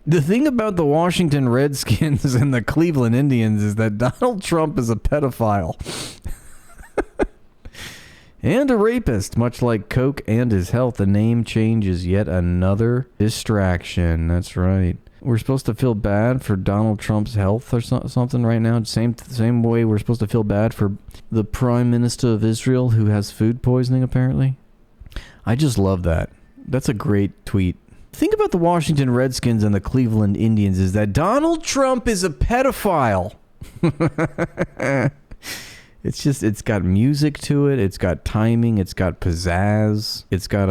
The thing about the Washington Redskins and the Cleveland Indians is that Donald Trump is a pedophile. And a rapist. Much like Coke and his health, the name change is yet another distraction. That's right. We're supposed to feel bad for Donald Trump's health or something right now. Same way we're supposed to feel bad for the Prime Minister of Israel who has food poisoning, apparently. I just love that. That's a great tweet. The thing about the Washington Redskins and the Cleveland Indians is that Donald Trump is a pedophile. It's got music to it. It's got timing. It's got pizzazz. It's got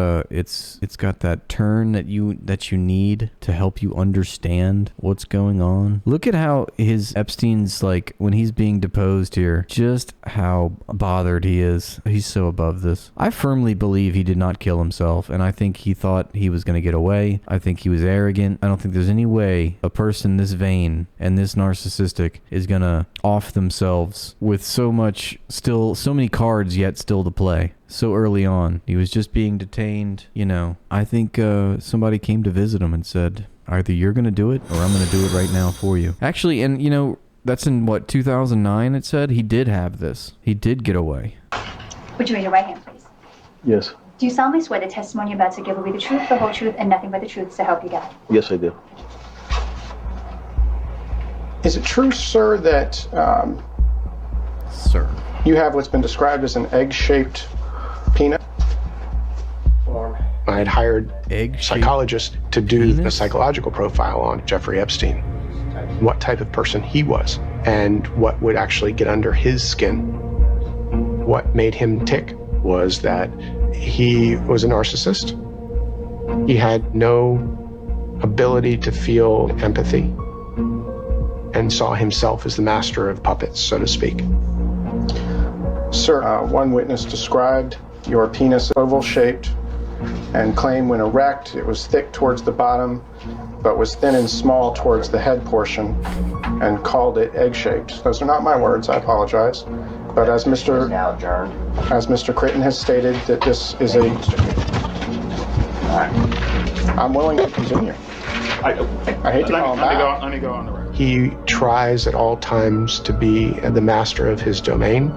that turn that you need to help you understand what's going on. Look at how Epstein's like when he's being deposed here. Just how bothered he is. He's so above this. I firmly believe he did not kill himself, and I think he thought he was going to get away. I think he was arrogant. I don't think there's any way a person this vain and this narcissistic is going to off themselves with so many cards yet still to play so early on. He was just being detained. I think somebody came to visit him and said, either you're going to do it or I'm going to do it right now for you. Actually, and that's in 2009 it said? He did have this. He did get away. Would you raise your right hand, please? Yes. Do you solemnly swear the testimony you're about to give will be the truth, the whole truth, and nothing but the truth to help you God? Yes, I do. Is it true, sir, that Sir. you have what's been described as an egg-shaped penis? I had hired a psychologist to do a psychological profile on Jeffrey Epstein, what type of person he was, and what would actually get under his skin. What made him tick was that he was a narcissist. He had no ability to feel empathy and saw himself as the master of puppets, so to speak. Sir, one witness described your penis oval-shaped and claimed when erect it was thick towards the bottom but was thin and small towards the head portion and called it egg-shaped. Those are not my words, I apologize. But as Mr. Critton has stated, that this is a... I'm willing to continue. I hate to call him back. Let me go on the record. He tries at all times to be the master of his domain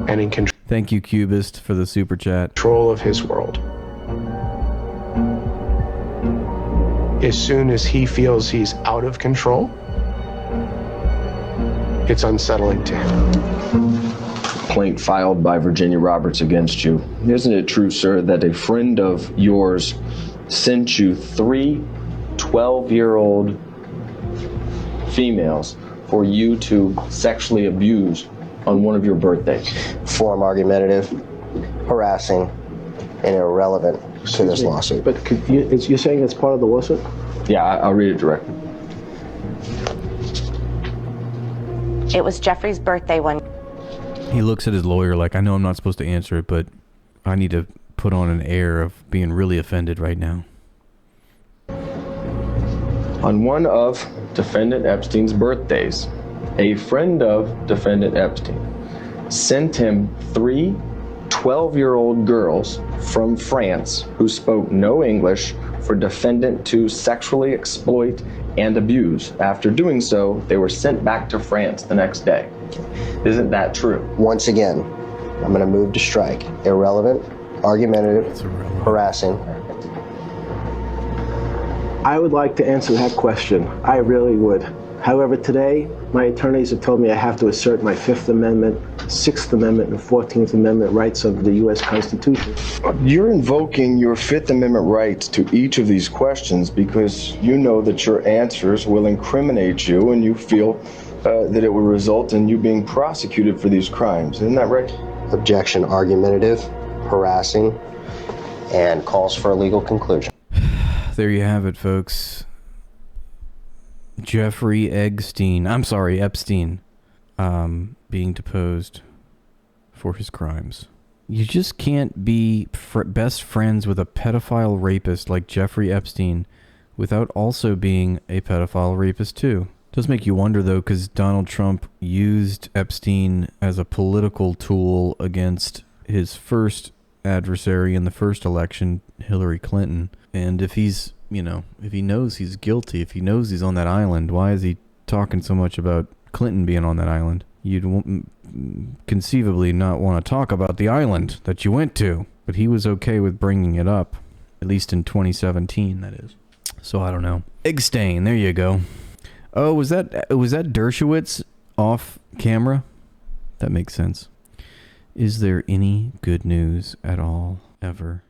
and in Thank you, Cubist, for the super chat. Control of his world. As soon as he feels he's out of control, it's unsettling to him. Complaint filed by Virginia Roberts against you. Isn't it true, sir, that a friend of yours sent you 3 12-year-old females for you to sexually abuse on one of your birthdays? Form argumentative, harassing, and irrelevant to this lawsuit. But you're saying that's part of the lawsuit? Yeah, I'll read it directly. It was Jeffrey's birthday one. He looks at his lawyer like, I know I'm not supposed to answer it, but I need to put on an air of being really offended right now. On one of defendant Epstein's birthdays, a friend of defendant Epstein sent him 3 12-year-old girls from France who spoke no English for defendant to sexually exploit and abuse. After doing so, they were sent back to France the next day. Isn't that true? Once again, I'm going to move to strike. Irrelevant, argumentative, harassing. I would like to answer that question. I really would. However, today, my attorneys have told me I have to assert my 5th Amendment, 6th Amendment, and 14th Amendment rights of the U.S. Constitution. You're invoking your 5th Amendment rights to each of these questions because you know that your answers will incriminate you and you feel that it will result in you being prosecuted for these crimes. Isn't that right? Objection, argumentative, harassing, and calls for a legal conclusion. There you have it, folks. Jeffrey Epstein, being deposed for his crimes. You just can't be best friends with a pedophile rapist like Jeffrey Epstein without also being a pedophile rapist too. Does make you wonder though, because Donald Trump used Epstein as a political tool against his first adversary in the first election, Hillary Clinton. And if he's if he knows he's guilty, if he knows he's on that island, why is he talking so much about Clinton being on that island? You'd conceivably not want to talk about the island that you went to, but he was okay with bringing it up, at least in 2017, that is. So I don't know. Egg stain, there you go. Oh, was that Dershowitz off camera? That makes sense. Is there any good news at all, ever?